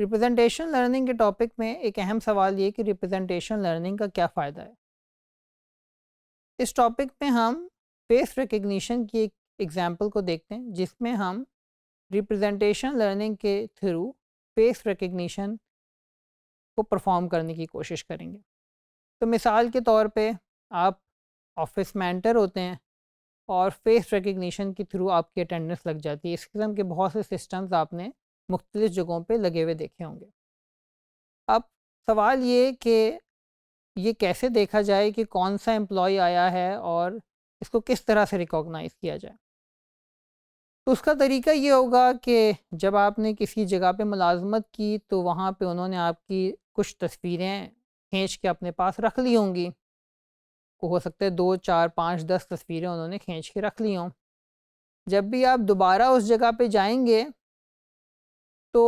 Representation learning के topic में एक अहम सवाल ये कि रिप्रेजेंटेशन लर्निंग का क्या फ़ायदा है। इस टॉपिक में हम फेस रिकग्निशन की एक एग्जांपल को देखते हैं जिसमें हम रिप्रेजेंटेशन लर्निंग के थ्रू फेस रिकग्निशन को परफॉर्म करने की कोशिश करेंगे। तो मिसाल के तौर पे आप ऑफिस में एंटर होते हैं और फेस रिकग्निशन के थ्रू आपकी अटेंडेंस लग जाती है। इस किस्म के बहुत से सिस्टम्स आपने मुख्तलिफ जगहों पे लगे हुए देखे होंगे। अब सवाल ये कि ये कैसे देखा जाए कि कौन सा एम्प्लॉय आया है और इसको किस तरह से रिकॉग्नाइज़ किया जाए। तो उसका तरीका ये होगा कि जब आपने किसी जगह पे मुलाजमत की तो वहाँ पे उन्होंने आपकी कुछ तस्वीरें खींच के अपने पास रख ली होंगी। हो सकता है 2, 4, 5, 10 तस्वीरें उन्होंने खींच के रख ली हों। जब भी आप दोबारा उस जगह पे जाएंगे तो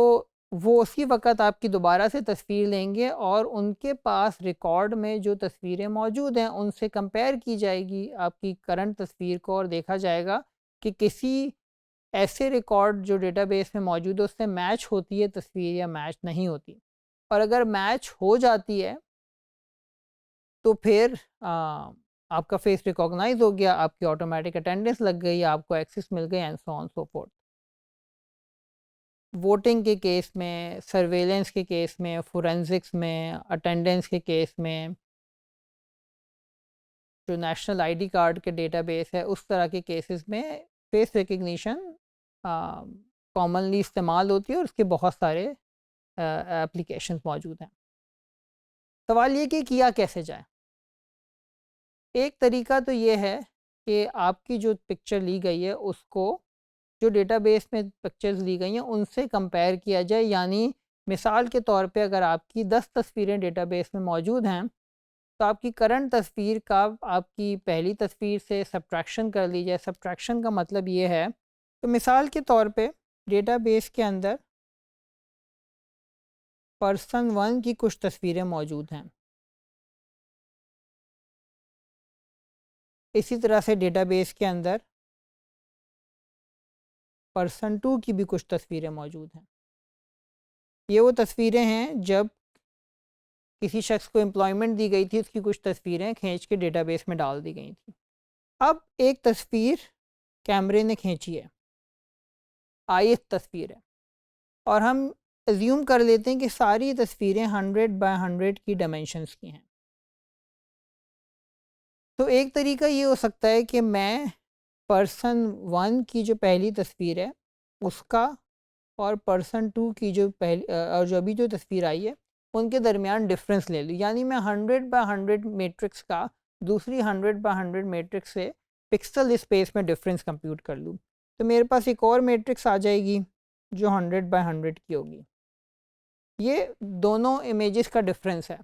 वो उसी वक़्त आपकी दोबारा से तस्वीर लेंगे और उनके पास रिकॉर्ड में जो तस्वीरें मौजूद हैं उनसे कंपेयर की जाएगी आपकी करंट तस्वीर को और देखा जाएगा कि किसी ऐसे रिकॉर्ड जो डेटाबेस में मौजूद है उससे मैच होती है तस्वीर या मैच नहीं होती। और अगर मैच हो जाती है तो फिर आपका फेस रिकॉग्नाइज हो गया, आपकी ऑटोमेटिक अटेंडेंस लग गई, आपको एक्सेस मिल गई and so on so fourth. Voting के केस में, सर्वेलेंस के केस में, फोरेंसिक्स में, अटेंडेंस के केस में, जो नेशनल आईडी कार्ड के डेटाबेस है उस तरह के केसेस में फेस रिकग्निशन कॉमनली इस्तेमाल होती है और उसके बहुत सारे एप्लीकेशंस मौजूद हैं। सवाल ये कि किया कैसे जाए। एक तरीका तो ये है कि आपकी जो पिक्चर ली गई है उसको जो डेटाबेस में पिक्चर्स ली गई हैं उनसे कंपेयर किया जाए। यानी मिसाल के तौर पे अगर आपकी 10 तस्वीरें डेटाबेस में मौजूद हैं तो आपकी करंट तस्वीर का आपकी पहली तस्वीर से सब्ट्रैक्शन कर ली जाए। सब्ट्रैक्शन का मतलब ये है, तो मिसाल के तौर पे डेटाबेस के अंदर पर्सन 1 की कुछ तस्वीरें मौजूद हैं। इसी तरह से डेटाबेस के अंदर पर्सन 2 की भी कुछ तस्वीरें मौजूद हैं। ये वो तस्वीरें हैं जब किसी शख्स को एम्प्लॉयमेंट दी गई थी, उसकी कुछ तस्वीरें खींच के डेटाबेस में डाल दी गई थी। अब एक तस्वीर कैमरे ने खींची है, आईएफ तस्वीर है, और हम एज्यूम कर लेते हैं कि सारी तस्वीरें 100 बाय 100 की डायमेंशंस की हैं। तो एक तरीका ये हो सकता है कि मैं पर्सन 1 की जो पहली तस्वीर है उसका और पर्सन 2 की जो और जो अभी जो तस्वीर आई है उनके दरमियान डिफरेंस ले लूँ। यानी मैं 100 बाय 100 मैट्रिक्स का दूसरी 100 बाय 100 मैट्रिक्स से पिक्सल स्पेस में डिफरेंस कंप्यूट कर लूँ। तो मेरे पास एक और मैट्रिक्स आ जाएगी जो 100 बाय 100 की होगी। ये दोनों इमेजेस का डिफरेंस है।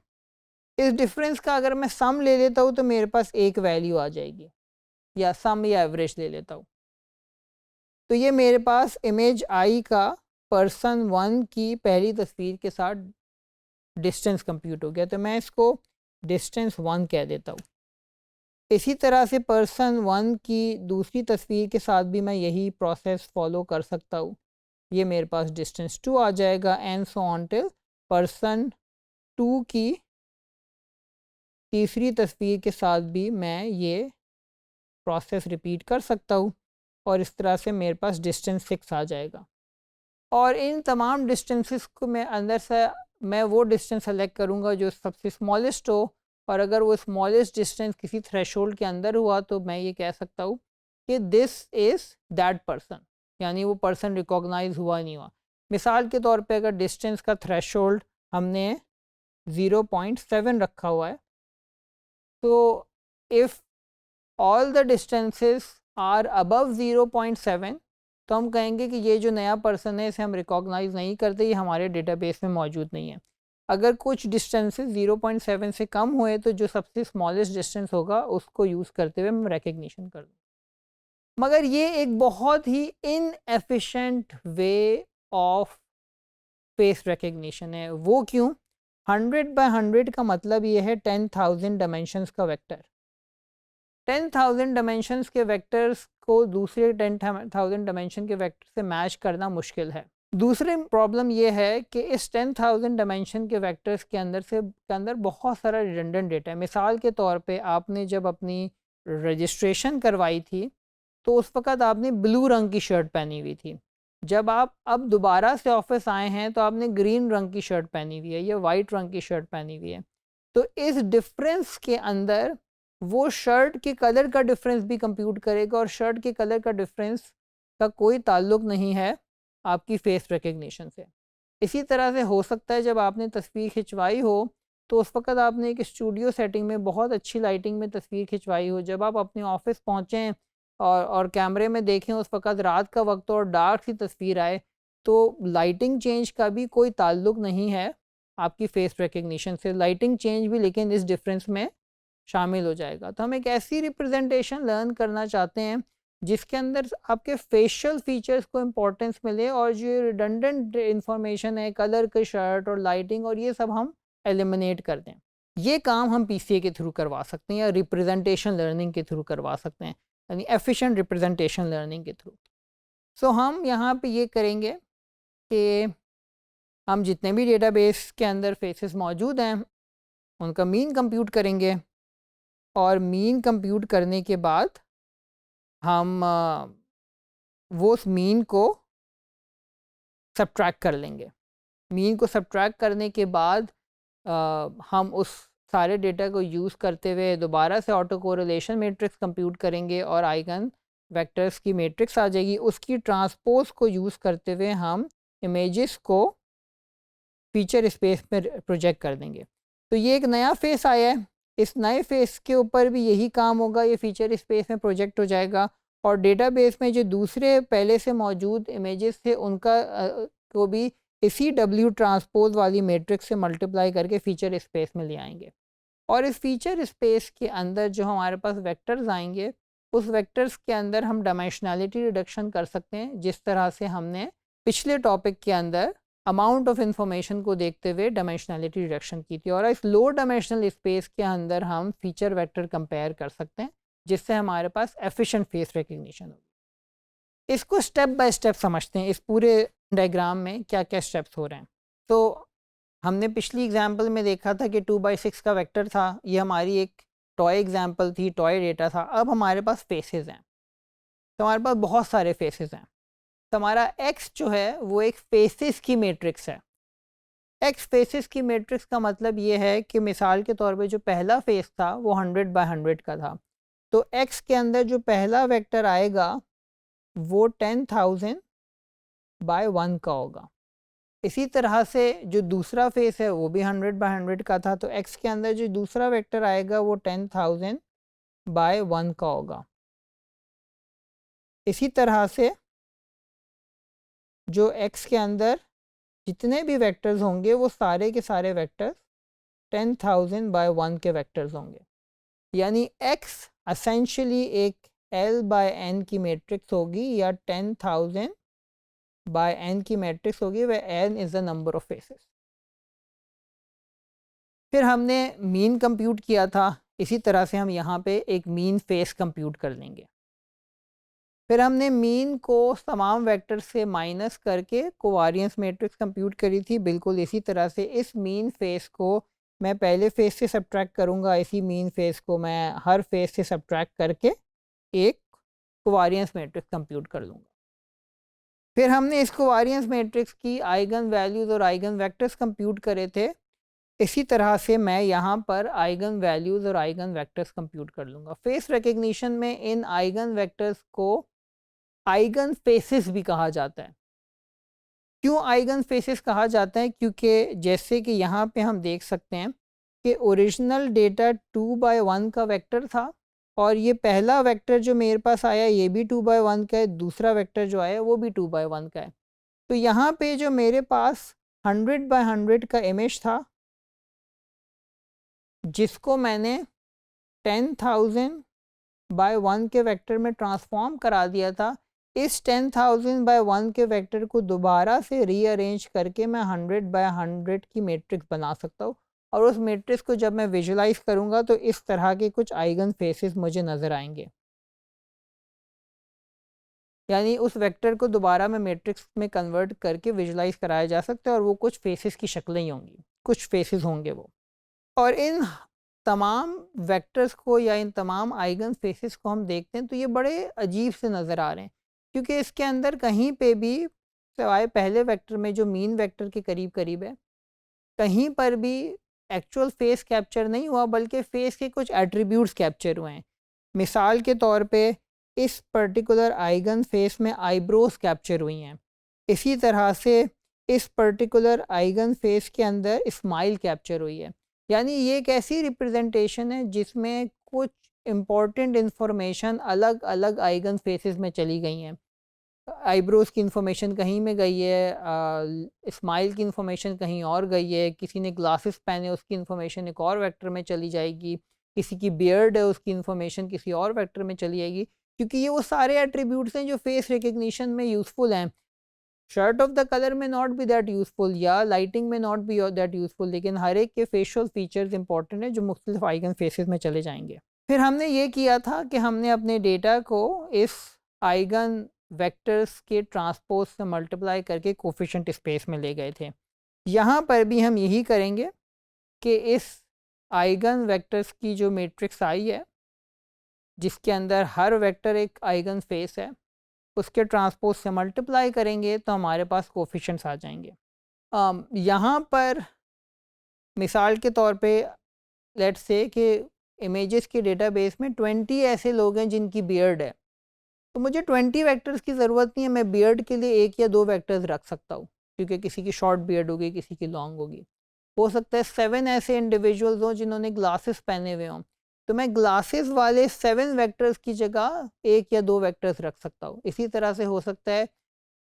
इस डिफरेंस का अगर मैं सम ले लेता हूँ तो मेरे पास एक वैल्यू आ जाएगी, या सम या एवरेज ले लेता हूँ। तो ये मेरे पास इमेज आई का पर्सन 1 की पहली तस्वीर के साथ डिस्टेंस कंप्यूट हो गया, तो मैं इसको डिस्टेंस 1 कह देता हूँ। इसी तरह से पर्सन 1 की दूसरी तस्वीर के साथ भी मैं यही प्रोसेस फॉलो कर सकता हूँ। ये मेरे पास डिस्टेंस 2 आ जाएगा and so on till person 2 की तीसरी तस्वीर के साथ भी मैं ये प्रोसेस रिपीट कर सकता हूँ और इस तरह से मेरे पास डिस्टेंस 6 आ जाएगा। और इन तमाम डिस्टेंसेस को मैं अंदर से मैं वो डिस्टेंस सेलेक्ट करूँगा जो सबसे स्मॉलेस्ट हो, और अगर वो स्मॉलेस्ट डिस्टेंस किसी थ्रेशोल्ड के अंदर हुआ तो मैं ये कह सकता हूँ कि दिस इज़ दैट पर्सन, यानी वो पर्सन रिकॉग्नाइज हुआ नहीं हुआ। मिसाल के तौर पे अगर डिस्टेंस का थ्रेशोल्ड हमने 0.7 रखा हुआ है, तो if all the distances are above 0.7 तो हम कहेंगे कि ये जो नया पर्सन है इसे हम रिकॉग्नाइज नहीं करते, ये हमारे डेटाबेस में मौजूद नहीं है। अगर कुछ डिस्टेंसेस 0.7 से कम हुए तो जो सबसे स्मॉलेस्ट डिस्टेंस होगा उसको यूज़ करते हुए मैं रिकग्निशन कर दूँ। मगर ये एक बहुत ही inefficient way of face recognition है। वो क्यों? 100 बाय 100 का मतलब ये है 10,000 डायमेंशंस का वेक्टर। 10,000 डायमेंशंस के वेक्टर्स को दूसरे 10,000 डायमेंशन के वेक्टर से मैच करना मुश्किल है। दूसरी प्रॉब्लम ये है कि इस 10,000 डायमेंशन के वेक्टर्स के अंदर बहुत सारा रिडंडेंट डेटा है। मिसाल के तौर पे आपने जब अपनी रजिस्ट्रेशन करवाई थी तो उस वक़्त आपने ब्लू रंग की शर्ट पहनी हुई थी। जब आप अब दोबारा से ऑफिस आए हैं तो आपने ग्रीन रंग की शर्ट पहनी हुई है या वाइट रंग की शर्ट पहनी हुई है। तो इस डिफरेंस के अंदर वो शर्ट के कलर का डिफरेंस भी कंप्यूट करेगा और शर्ट के कलर का डिफरेंस का कोई ताल्लुक नहीं है आपकी फेस रिकग्निशन से। इसी तरह से हो सकता है जब आपने तस्वीर खिंचवाई हो तो उस वक़्त आपने एक स्टूडियो सेटिंग में बहुत अच्छी लाइटिंग में तस्वीर खिंचवाई हो, जब आप अपने ऑफिस पहुँचें और कैमरे में देखें उस वक़्त रात का वक्त और डार्क सी तस्वीर आए, तो लाइटिंग चेंज का भी कोई ताल्लुक नहीं है आपकी फेस रिकग्निशन से। लाइटिंग चेंज भी लेकिन इस डिफरेंस में शामिल हो जाएगा। तो हम एक ऐसी रिप्रेजेंटेशन लर्न करना चाहते हैं जिसके अंदर आपके फेशियल फीचर्स को इम्पोर्टेंस मिले और जो रिडंडेंट इंफॉर्मेशन है, कलर के शर्ट और लाइटिंग और ये सब हम एलिमिनेट कर दें। ये काम हम पीसीए के थ्रू करवा सकते हैं या रिप्रेजेंटेशन लर्निंग के थ्रू करवा सकते हैं, यानी एफिशिएंट रिप्रेजेंटेशन लर्निंग के थ्रू। सो हम यहाँ पे ये करेंगे कि हम जितने भी डेटाबेस के अंदर फेसेस मौजूद हैं उनका मीन कंप्यूट करेंगे और मीन कंप्यूट करने के बाद हम वो उस मीन को सब्ट्रैक्ट कर लेंगे। मीन को सब्ट्रैक्ट करने के बाद हम उस सारे डेटा को यूज़ करते हुए दोबारा से ऑटो कोरिलेशन मैट्रिक्स कंप्यूट करेंगे और आइगन वेक्टर्स की मैट्रिक्स आ जाएगी। उसकी ट्रांसपोज को यूज़ करते हुए हम इमेजेस को फीचर स्पेस में प्रोजेक्ट कर देंगे। तो ये एक नया फेस आया है, इस नए फेस के ऊपर भी यही काम होगा, ये फीचर स्पेस में प्रोजेक्ट हो जाएगा और डेटाबेस में जो दूसरे पहले से मौजूद इमेजेस थे उनका को भी इसी डब्ल्यू ट्रांसपोज वाली मैट्रिक्स से मल्टीप्लाई करके फीचर स्पेस में ले आएंगे। और इस फीचर स्पेस के अंदर जो हमारे पास वेक्टर्स आएंगे उस वेक्टर्स के अंदर हम डायमेंशनैलिटी रिडक्शन कर सकते हैं, जिस तरह से हमने पिछले टॉपिक के अंदर अमाउंट ऑफ इंफॉर्मेशन को देखते हुए डायमेंशनैलिटी रिडक्शन की थी। और इस लो डायमेंशनल स्पेस के अंदर हम फीचर वेक्टर कंपेयर कर सकते हैं जिससे हमारे पास एफिशिएंट फेस रिकग्निशन होगी। इसको स्टेप बाय स्टेप समझते हैं, इस पूरे डायग्राम में क्या क्या स्टेप्स हो रहे हैं। तो हमने पिछली एग्जांपल में देखा था कि 2/6 का वेक्टर था, ये हमारी एक टॉय एग्जांपल थी, टॉय डेटा था। अब हमारे पास फेसेस हैं, तो हमारे पास बहुत सारे फेसेस हैं। तो हमारा एक्स जो है वो एक फेसेस की मैट्रिक्स है। एक्स फेसेस की मैट्रिक्स का मतलब ये है कि मिसाल के तौर पे जो पहला फेस था वो 100/100 का था, तो एक्स के अंदर जो पहला वेक्टर आएगा वो 10,000/1 का होगा। इसी तरह से जो दूसरा फेस है वो भी 100/100 का था, तो एक्स के अंदर जो दूसरा वेक्टर आएगा वो 10,000/1 का होगा। इसी तरह से जो एक्स के अंदर जितने भी वेक्टर्स होंगे वो सारे के सारे वेक्टर्स 10,000/1 के वेक्टर्स होंगे। यानी एक्स एसेंशियली एक L/n की मैट्रिक्स होगी या 10,000/n की मैट्रिक्स होगी, वह n is the number of faces. फिर हमने मीन कंप्यूट किया था, इसी तरह से हम यहाँ पे एक मीन फेस कंप्यूट कर लेंगे। फिर हमने मीन को तमाम वेक्टर से माइनस करके कोवारियंस मैट्रिक्स कंप्यूट करी थी। बिल्कुल इसी तरह से इस मीन फेस को मैं पहले फेस से सब्ट्रैक्ट करूँगा, इसी मीन फेस को मैं हर फेस से सब्ट्रैक्ट करके एक कोवारियंस मैट्रिक्स कंप्यूट कर लूँगा। फिर हमने इस कोवारियंस मैट्रिक्स की आइगन वैल्यूज़ और आइगन वेक्टर्स कंप्यूट करे थे। इसी तरह से मैं यहाँ पर आइगन वैल्यूज़ और आइगन वेक्टर्स कंप्यूट कर लूँगा। फेस रिकग्निशन में इन आइगन वेक्टर्स को आइगन फेसेस भी कहा जाता है। क्यों आइगन फेसेस कहा जाता है? क्योंकि जैसे कि यहाँ पे हम देख सकते हैं कि ओरिजिनल डेटा 2/1 का वेक्टर था और ये पहला वेक्टर जो मेरे पास आया ये भी 2/1 का है, दूसरा वेक्टर जो आया वो भी 2/1 का है। तो यहाँ पे जो मेरे पास 100/100 का इमेज था जिसको मैंने 10,000/1 के वेक्टर में ट्रांसफॉर्म करा दिया था, इस 10,000/1 के वेक्टर को दोबारा से रीअरेंज करके मैं 100/100 की मैट्रिक्स बना सकता हूँ और उस मैट्रिक्स को जब मैं विजुलाइज करूँगा तो इस तरह के कुछ आइगन फेसेस मुझे नज़र आएंगे। यानी उस वेक्टर को दोबारा में मैट्रिक्स में कन्वर्ट करके विजुलाइज कराया जा सकता है और वो कुछ फेसेस की शक्लें ही होंगी, कुछ फेसेस होंगे वो। और इन तमाम वेक्टर्स को या इन तमाम आइगन फेसेस को हम देखते हैं तो ये बड़े अजीब से नज़र आ रहे हैं, क्योंकि इसके अंदर कहीं पे भी सिवाय पहले वेक्टर में जो मीन वेक्टर के करीब करीब है, कहीं पर भी एक्चुअल फेस कैप्चर नहीं हुआ, बल्कि फेस के कुछ एट्रीब्यूट्स कैप्चर हुए हैं। मिसाल के तौर पे इस पर्टिकुलर आइगन फेस में आईब्रोज कैप्चर हुई हैं। इसी तरह से इस पर्टिकुलर आइगन फेस के अंदर स्माइल कैप्चर हुई है। यानी ये एक ऐसी रिप्रेजेंटेशन है जिसमें कुछ इम्पॉर्टेंट इंफॉर्मेशन अलग अलग आइगन फेसेस में चली गई हैं। आईब्रोज की इंफॉर्मेशन कहीं में गई है, स्माइल की इंफॉर्मेशन कहीं और गई है, किसी ने ग्लासेस पहने उसकी इंफॉर्मेशन एक और वेक्टर में चली जाएगी, किसी की बियर्ड है उसकी इंफॉर्मेशन किसी और वेक्टर में चली जाएगी, क्योंकि ये वो सारे एट्रीब्यूट्स हैं जो फेस रिकग्निशन में यूज़फुल हैं। शर्ट ऑफ द कलर में नॉट बी दैट यूज़फुल या लाइटिंग में नॉट बी दैट यूज़फुल, लेकिन हर एक के फेशियल फीचर्स इंपॉर्टेंट हैं जो मुख्तलिफ आइगन फेसेस में चले जाएंगे। फिर हमने ये किया था कि हमने अपने डेटा को इस आइगन वेक्टर्स के ट्रांसपोज से मल्टीप्लाई करके कोफिशिएंट स्पेस में ले गए थे। यहाँ पर भी हम यही करेंगे कि इस आइगन वेक्टर्स की जो मैट्रिक्स आई है जिसके अंदर हर वेक्टर एक आइगन फेस है, उसके ट्रांसपोज से मल्टीप्लाई करेंगे तो हमारे पास कोफिशिएंट्स आ जाएंगे। यहाँ पर मिसाल के तौर पे लेट्स से कि इमेजेस के डेटाबेस में 20 ऐसे लोग हैं जिनकी बियर्ड है, तो मुझे 20 वेक्टर्स की ज़रूरत नहीं है, मैं बियर्ड के लिए 1 या 2 वेक्टर्स रख सकता हूँ, क्योंकि किसी की शॉर्ट बियर्ड होगी किसी की लॉन्ग होगी। हो सकता है 7 ऐसे इंडिविजुअल्स हों जिन्होंने ग्लासेस पहने हुए हों, तो मैं ग्लासेस वाले 7 वेक्टर्स की जगह 1 या 2 वेक्टर्स रख सकता हूँ। इसी तरह से हो सकता है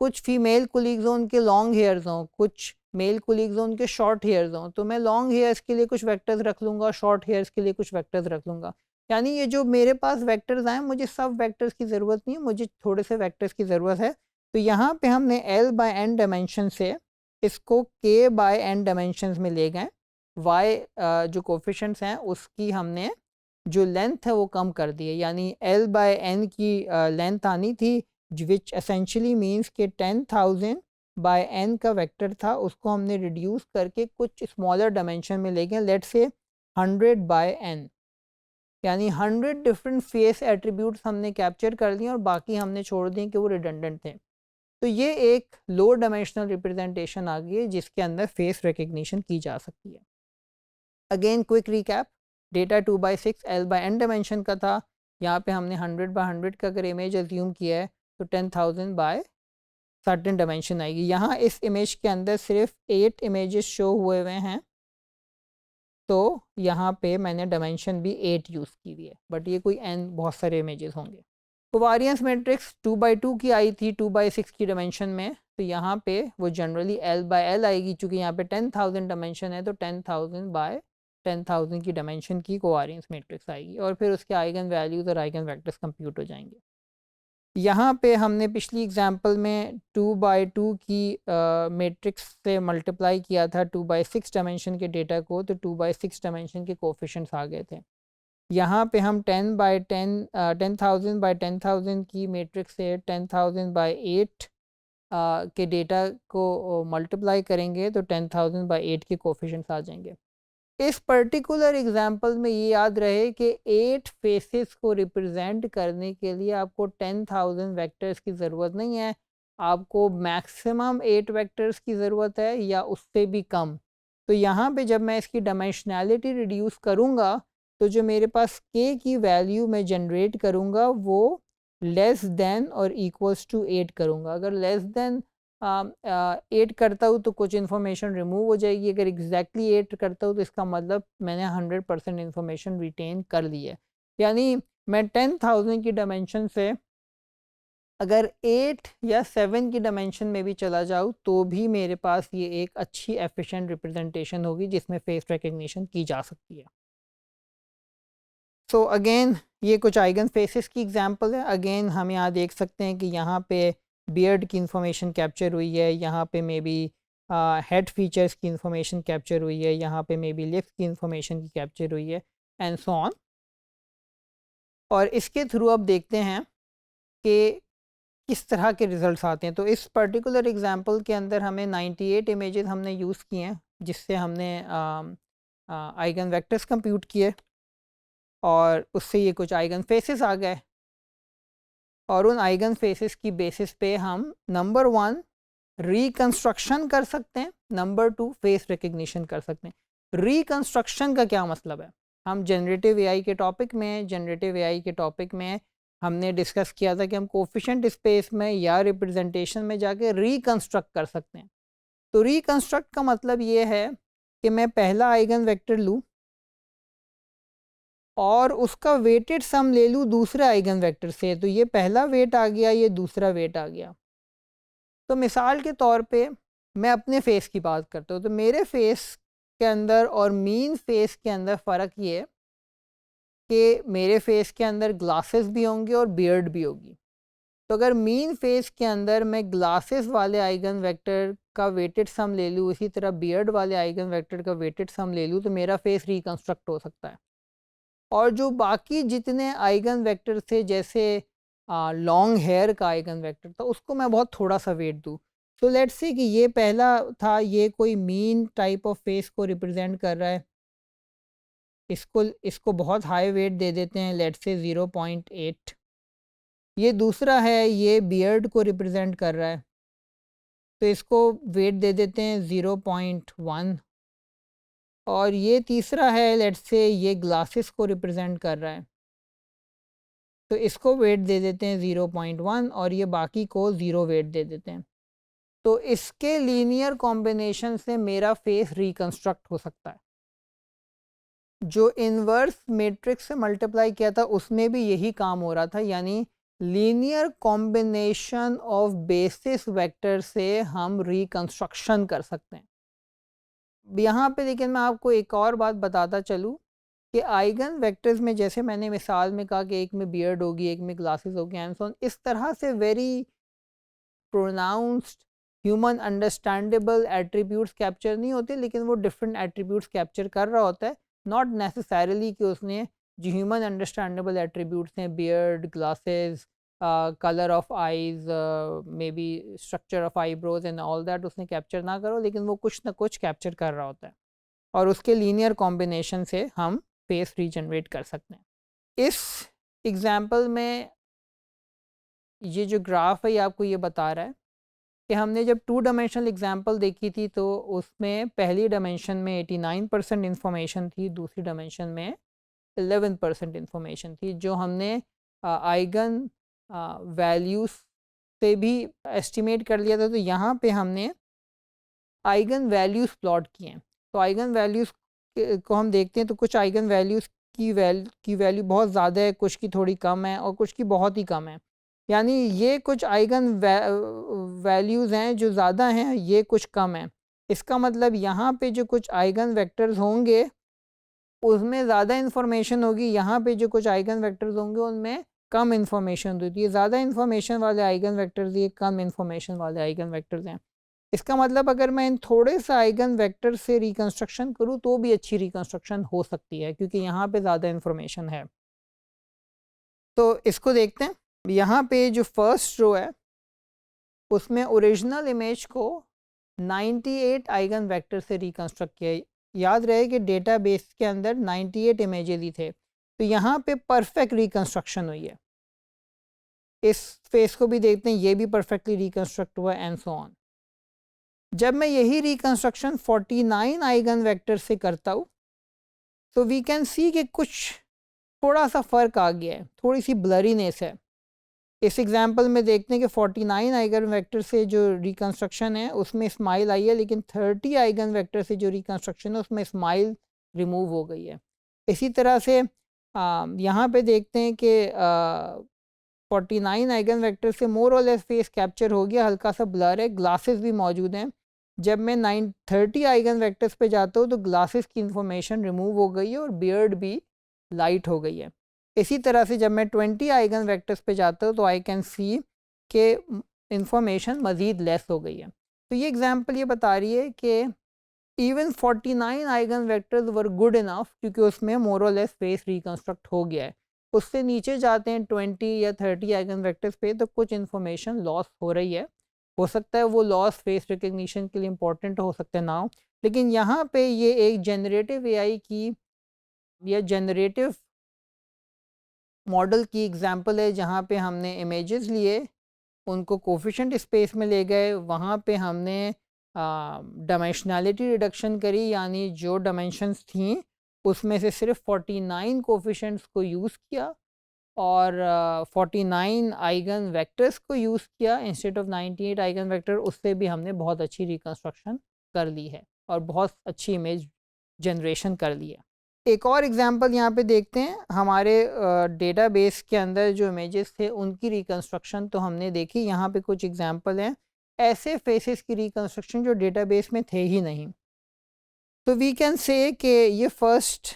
कुछ फीमेल कोलीग्स हों उनके लॉन्ग हेयर्स हों, कुछ मेल कोलीग्स हों उनके शॉर्ट हेयर्स हों, तो मैं लॉन्ग हेयर्स के लिए कुछ वेक्टर्स रख लूँगा, शॉर्ट हेयर्स के लिए कुछ वेक्टर्स रख लूँगा। यानी ये जो मेरे पास वेक्टर्स आए मुझे सब वेक्टर्स की ज़रूरत नहीं है, मुझे थोड़े से वेक्टर्स की ज़रूरत है। तो यहाँ पे हमने l/n डायमेंशन से इसको k/n डायमेंशंस में ले गए। y जो कोफिशिएंट्स हैं उसकी हमने जो लेंथ है वो कम कर दी है, यानी l/n की लेंथ आनी थी विच एसेंशियली मीन्स के 10,000/n का वेक्टर था, उसको हमने रिड्यूस करके कुछ स्मॉलर डायमेंशन में ले गए, लेट्स से 100/n, यानी 100 डिफरेंट फेस एट्रीब्यूट्स हमने कैप्चर कर लिए और बाकी हमने छोड़ दिए कि वो रिडंडेंट थे। तो ये एक लो डायमेंशनल रिप्रेजेंटेशन आ गई है जिसके अंदर फेस रिकग्निशन की जा सकती है। Again quick recap, data 2/6 l/n dimension का था, यहाँ पे हमने 100/100 का अगर इमेज अज्यूम किया है तो 10,000 बाय सर्टेन डायमेंशन आएगी। यहाँ इस इमेज के अंदर सिर्फ 8 इमेजेस शो हुए हुए हैं, तो यहाँ पे मैंने डायमेंशन भी 8 यूज़ की हुई है, बट ये कोई n बहुत सारे इमेजेस होंगे। कोवारियंस मैट्रिक्स 2/2 की आई थी 2/6 की डायमेंशन में, तो यहाँ पे वो जनरली l/l आएगी, चूँकि यहाँ पे 10,000 डायमेंशन है तो 10,000 बाय 10,000 की डायमेंशन की कोवारियंस मैट्रिक्स आएगी और फिर उसके आइगन वैल्यूज़ और आइगन वेक्टर्स कंप्यूट हो जाएंगे। यहाँ पे हमने पिछली एग्जांपल में 2/2 की मैट्रिक्स से मल्टीप्लाई किया था 2/6 डायमेंशन के डेटा को, तो 2/6 डायमेंशन के कोफिशिएंट्स आ गए थे। यहाँ पे हम 10,000/10,000 की मैट्रिक्स से 10,000/8 के डेटा को मल्टीप्लाई करेंगे तो 10,000/8 के कोफिशिएंट्स आ जाएंगे। इस पर्टिकुलर एग्जांपल में ये याद रहे कि 8 फेसेस को रिप्रेजेंट करने के लिए आपको 10,000 वेक्टर्स की ज़रूरत नहीं है, आपको मैक्सिमम 8 वेक्टर्स की ज़रूरत है या उससे भी कम। तो यहाँ पे जब मैं इसकी डायमेंशनैलिटी रिड्यूस करूँगा तो जो मेरे पास k की वैल्यू मैं जनरेट करूँगा वो लेस देन और इक्वल्स टू 8 करूँगा। अगर लेस देन 8 करता हूँ तो कुछ इन्फॉर्मेशन रिमूव हो जाएगी, अगर एग्जैक्टली 8 करता हूँ तो इसका मतलब मैंने 100% इन्फॉर्मेशन रिटेन कर ली है। यानी मैं 10,000 की डायमेंशन से अगर 8 या 7 की डायमेंशन में भी चला जाऊँ तो भी मेरे पास ये एक अच्छी एफिशिएंट रिप्रेजेंटेशन होगी जिसमें फेस रिकग्निशन की जा सकती है। सो अगेन ये कुछ आइगन फेसेस की एग्जांपल है। अगेन हम यहाँ देख सकते हैं कि यहाँ पे बियर्ड की इंफॉर्मेशन कैप्चर हुई है, यहाँ पे मे बी हेड फीचर्स की इंफॉर्मेशन कैप्चर हुई है, यहाँ पे मे बी लिप्स की इंफॉर्मेशन की कैप्चर हुई है एंड सो ऑन। और इसके थ्रू अब देखते हैं कि किस तरह के रिजल्ट्स आते हैं। तो इस पर्टिकुलर एग्जांपल के अंदर हमें 98 इमेजेस हमने यूज़ किए हैं, जिससे हमने आइगन वेक्टर्स कंप्यूट किए और उससे ये कुछ आइगन फेसेस आ गए और उन आइगन फेसेस की बेसिस पे हम नंबर 1 रिकंस्ट्रक्शन कर सकते हैं, नंबर 2 फेस रिकग्निशन कर सकते हैं। रिकंस्ट्रक्शन का क्या मतलब है? हम जनरेटिव एआई के टॉपिक में हमने डिस्कस किया था कि हम कोफिशिएंट स्पेस में या रिप्रेजेंटेशन में जाके रिकंस्ट्रक्ट कर सकते हैं। तो रिकंस्ट्रक्ट का मतलब ये है कि मैं पहला आइगन वेक्टर लूँ और उसका वेटेड सम ले लूँ दूसरे आइगन वेक्टर से, तो ये पहला वेट आ गया, ये दूसरा वेट आ गया। तो मिसाल के तौर पे मैं अपने फेस की बात करता हूँ, तो मेरे फेस के अंदर और मीन फेस के अंदर फ़र्क ये है कि मेरे फेस के अंदर ग्लासेस भी होंगे और बियर्ड भी होगी। तो अगर मीन फेस के अंदर मैं ग्लासेस वाले आइगन वेक्टर का वेटेड सम ले लूँ, इसी तरह बियर्ड वाले आइगन वेक्टर का वेटेड सम ले लूँ, तो मेरा फेस रिकंस्ट्रक्ट हो सकता है। और जो बाकी जितने आइगन वेक्टर थे, जैसे लॉन्ग हेयर का आइगन वेक्टर था, उसको मैं बहुत थोड़ा सा वेट दूँ। तो लेट्स से कि ये पहला था, ये कोई मीन टाइप ऑफ फेस को रिप्रेजेंट कर रहा है, इसको बहुत हाई वेट दे देते हैं, लेट्स से 0.8। ये दूसरा है, ये बियर्ड को रिप्रेजेंट कर रहा है, तो इसको वेट दे देते हैं 0.1। और ये तीसरा है, लेट्स से ये ग्लासेस को रिप्रेजेंट कर रहा है, तो इसको वेट दे देते हैं 0.1 और ये बाकी को 0 वेट दे देते हैं। तो इसके लीनियर कॉम्बिनेशन से मेरा फेस रिकंस्ट्रक्ट हो सकता है। जो इन्वर्स मैट्रिक्स से मल्टीप्लाई किया था उसमें भी यही काम हो रहा था, यानी linear combination of basis vector से हम रिकंस्ट्रक्शन कर सकते हैं। यहाँ पे लेकिन मैं आपको एक और बात बताता चलूँ कि आइगन वेक्टर्स में, जैसे मैंने मिसाल में कहा कि एक में बियर्ड होगी, एक में ग्लासेस होगी एंड सो ऑन, इस तरह से very pronounced human understandable attributes capture नहीं होते, लेकिन वो डिफरेंट एट्रीब्यूट्स कैप्चर कर रहा होता है। नॉट नेसेसरली कि उसने जो ह्यूमन अंडरस्टैंडेबल एट्रीब्यूट्स हैं, beard, glasses, colour of eyes, may be structure of eyebrows and all that, उसने कैप्चर ना करो, लेकिन वो कुछ ना कुछ कैप्चर कर रहा होता है और उसके लीनियर कॉम्बिनेशन से हम फेस रीजनरेट कर सकते हैं। इस एग्जाम्पल में ये जो ग्राफ है ये आपको ये बता रहा है कि हमने जब 2 डायमेंशनल एग्जाम्पल देखी थी तो उसमें पहली डायमेंशन में 89% इन्फॉर्मेशन थी, दूसरी डायमेंशन में 11% इन्फॉर्मेशन थी, जो हमने आइगन वैल्यूज से भी एस्टिमेट कर लिया था। तो यहाँ पे हमने आइगन वैल्यूज़ प्लॉट किए हैं। तो आइगन वैल्यूज़ को हम देखते हैं, तो कुछ आइगन वैल्यूज़ की वैल्यू बहुत ज़्यादा है, कुछ की थोड़ी कम है और कुछ की बहुत ही कम है। यानी ये कुछ आइगन वैल्यूज़ हैं जो ज़्यादा हैं, ये कुछ कम है। इसका मतलब यहाँ पे जो कुछ आइगन वेक्टर्स होंगे उसमें ज़्यादा इन्फॉर्मेशन होगी, यहाँ पे जो कुछ आइगन वेक्टर्स होंगे उनमें कम इन्फॉर्मेशन होती है। ज़्यादा इन्फॉर्मेशन वाले आइगन वेक्टर्स, ये कम इन्फॉर्मेशन वाले आइगन वेक्टर्स हैं। इसका मतलब अगर मैं इन थोड़े से आइगन वेक्टर से रिकंस्ट्रक्शन करूँ तो भी अच्छी रिकंस्ट्रक्शन हो सकती है, क्योंकि यहाँ पे ज़्यादा इन्फॉर्मेशन है। तो इसको देखते हैं। यहाँ पे जो फर्स्ट रो है उसमें ओरिजिनल इमेज को 98 आइगन वेक्टर से रिकंस्ट्रक्ट किया। याद रहे कि डेटाबेस के अंदर 98 इमेजेस ही थे, तो यहाँ पे परफेक्ट रिकंस्ट्रक्शन हुई है। इस फेस को भी देखते हैं, ये भी परफेक्टली रिकंस्ट्रक्ट हुआ एंड सो ऑन। जब मैं यही रिकंस्ट्रक्शन 49 आइगन वेक्टर से करता हूँ तो वी कैन सी कि कुछ थोड़ा सा फ़र्क आ गया है, थोड़ी सी ब्लरीनेस है। इस एग्जांपल में देखते हैं कि 49 आइगन वेक्टर से जो रिकंस्ट्रक्शन है उसमें स्माइल आई है, लेकिन 30 आइगन वेक्टर से जो रिकंस्ट्रक्शन है उसमें स्माइल रिमूव हो गई है। इसी तरह से यहाँ पे देखते हैं कि 49 आइगन वेक्टर से मोर और लेस फेस कैप्चर हो गया, हल्का सा ब्लर है, ग्लासेस भी मौजूद हैं। जब मैं 30 आइगन वेक्टर्स पे जाता हूँ तो ग्लासेस की इंफॉर्मेशन रिमूव हो गई है और बियर्ड भी लाइट हो गई है। इसी तरह से जब मैं 20 आइगन वेक्टर्स पे जाता हूँ तो आई कैन सी के इंफॉर्मेशन मज़ीद लेस हो गई है। तो ये एग्जांपल ये बता रही है कि even 49 eigen vectors were good enough, क्योंकि उसमें मोर और लेस फेस रिकंस्ट्रक्ट हो गया है। उससे नीचे जाते हैं 20 या 30 आइगन वेक्टर्स पे, तो कुछ इन्फॉर्मेशन लॉस हो रही है। हो सकता है वो लॉस फेस रिकग्निशन के लिए इम्पोर्टेंट हो सकता है ना हो, लेकिन यहाँ पे ये एक जनरेटिव एआई की या जनरेटिव मॉडल की एग्जांपल है, जहाँ पे हमने इमेजेस लिए, उनको कोफिशिएंट स्पेस में ले गए, वहाँ पे हमने डायमेंशनैलिटी रिडक्शन करी, यानी जो डायमेंशंस थी उसमें से सिर्फ 49 कोफिशिएंट्स को यूज़ किया और 49 आइगन वेक्टर्स को यूज़ किया इंस्टेड ऑफ 98 आइगन वेक्टर। उससे भी हमने बहुत अच्छी रिकंस्ट्रक्शन कर ली है और बहुत अच्छी इमेज जनरेशन कर ली है। एक और एग्जांपल यहाँ पे देखते हैं, हमारे डेटाबेस के अंदर जो इमेजेस थे उनकी रिकंस्ट्रक्शन तो हमने देखी। यहाँ पे कुछ एग्जांपल हैं ऐसे फेसेस की रिकंस्ट्रक्शन जो डेटाबेस में थे ही नहीं। तो वी कैन से कि ये फर्स्ट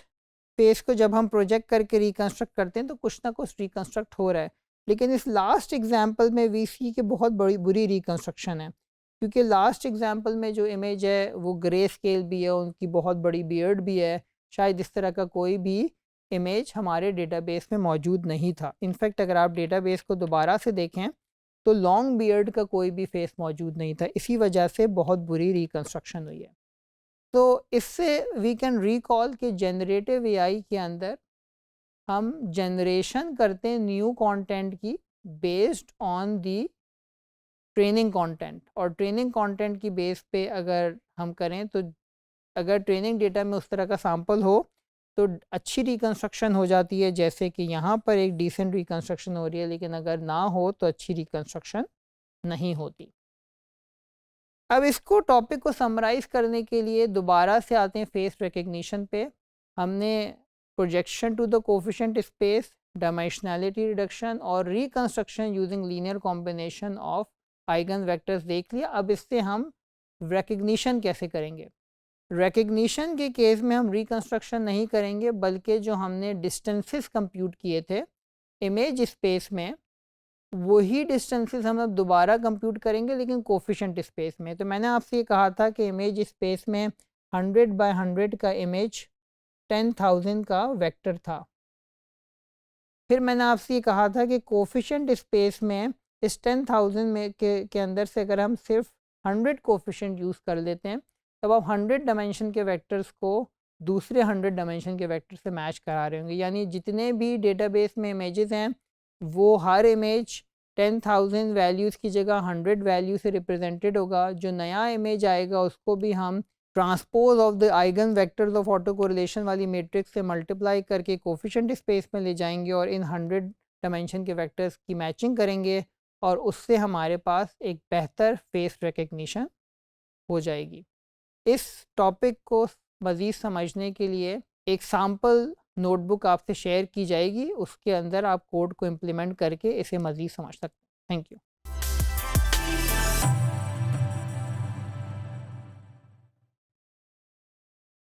फेस को जब हम प्रोजेक्ट करके रिकंस्ट्रक्ट करते हैं तो कुछ ना कुछ रिकंस्ट्रक्ट हो रहा है, लेकिन इस लास्ट एग्जांपल में वी सी के बहुत बड़ी बुरी रिकंस्ट्रक्शन है, क्योंकि लास्ट एग्जांपल में जो इमेज है वो ग्रे स्केल भी है, उनकी बहुत बड़ी बियर्ड भी है। शायद इस तरह का कोई भी इमेज हमारे डेटाबेस में मौजूद नहीं था। इनफैक्ट अगर आप डेटाबेस को दोबारा से देखें तो लॉन्ग बियर्ड का कोई भी फेस मौजूद नहीं था, इसी वजह से बहुत बुरी रिकंस्ट्रक्शन हुई है। तो इससे वी कैन रिकॉल कि जनरेटिव एआई के अंदर हम जनरेशन करते हैं न्यू कंटेंट की based on the training content, और ट्रेनिंग कंटेंट की बेस पे अगर हम करें तो अगर ट्रेनिंग डेटा में उस तरह का सैंपल हो तो अच्छी रिकंस्ट्रक्शन हो जाती है, जैसे कि यहाँ पर एक डिसेंट रिकंस्ट्रक्शन हो रही है, लेकिन अगर ना हो तो अच्छी रिकंस्ट्रक्शन नहीं होती। अब इसको टॉपिक को समराइज़ करने के लिए दोबारा से आते हैं फेस रिकग्निशन पे। हमने projection to the coefficient space, dimensionality reduction और reconstruction using linear combination of eigen vectors देख लिया। अब इससे हम रिकग्निशन कैसे करेंगे। रिकग्निशन के केस में हम रिकंस्ट्रक्शन नहीं करेंगे, बल्कि जो हमने डिस्टेंसेस कंप्यूट किए थे इमेज स्पेस में, वही डिस्टेंसेस हम अब दोबारा कंप्यूट करेंगे लेकिन कोफिशिएंट स्पेस में। तो मैंने आपसे ये कहा था कि इमेज स्पेस में 100 बाय 100 का इमेज 10,000 का वेक्टर था। फिर मैंने आपसे ये कहा था कि कोफिशिएंट स्पेस में इस 10,000 में के अंदर से अगर हम सिर्फ 100 कोफिशिएंट यूज़ कर लेते हैं, तब आप 100 डायमेंशन के वेक्टर्स को दूसरे 100 डायमेंशन के वेक्टर से मैच करा रहे होंगे। यानी जितने भी डेटाबेस में इमेजेस हैं वो हर इमेज 10,000 वैल्यूज़ की जगह 100 वैल्यू से रिप्रेजेंटेड होगा। जो नया इमेज आएगा उसको भी हम transpose of the eigen vectors of auto correlation वाली मैट्रिक्स से मल्टीप्लाई करके कोफिशिएंट स्पेस में ले जाएंगे और इन 100 डायमेंशन के वेक्टर्स की मैचिंग करेंगे, और उससे हमारे पास एक बेहतर फेस रिकग्निशन हो जाएगी। इस टॉपिक को मज़ीद समझने के लिए एक सैम्पल नोटबुक आपसे शेयर की जाएगी, उसके अंदर आप कोड को इम्प्लीमेंट करके इसे मज़ीद समझ सकते हैं। Thank you.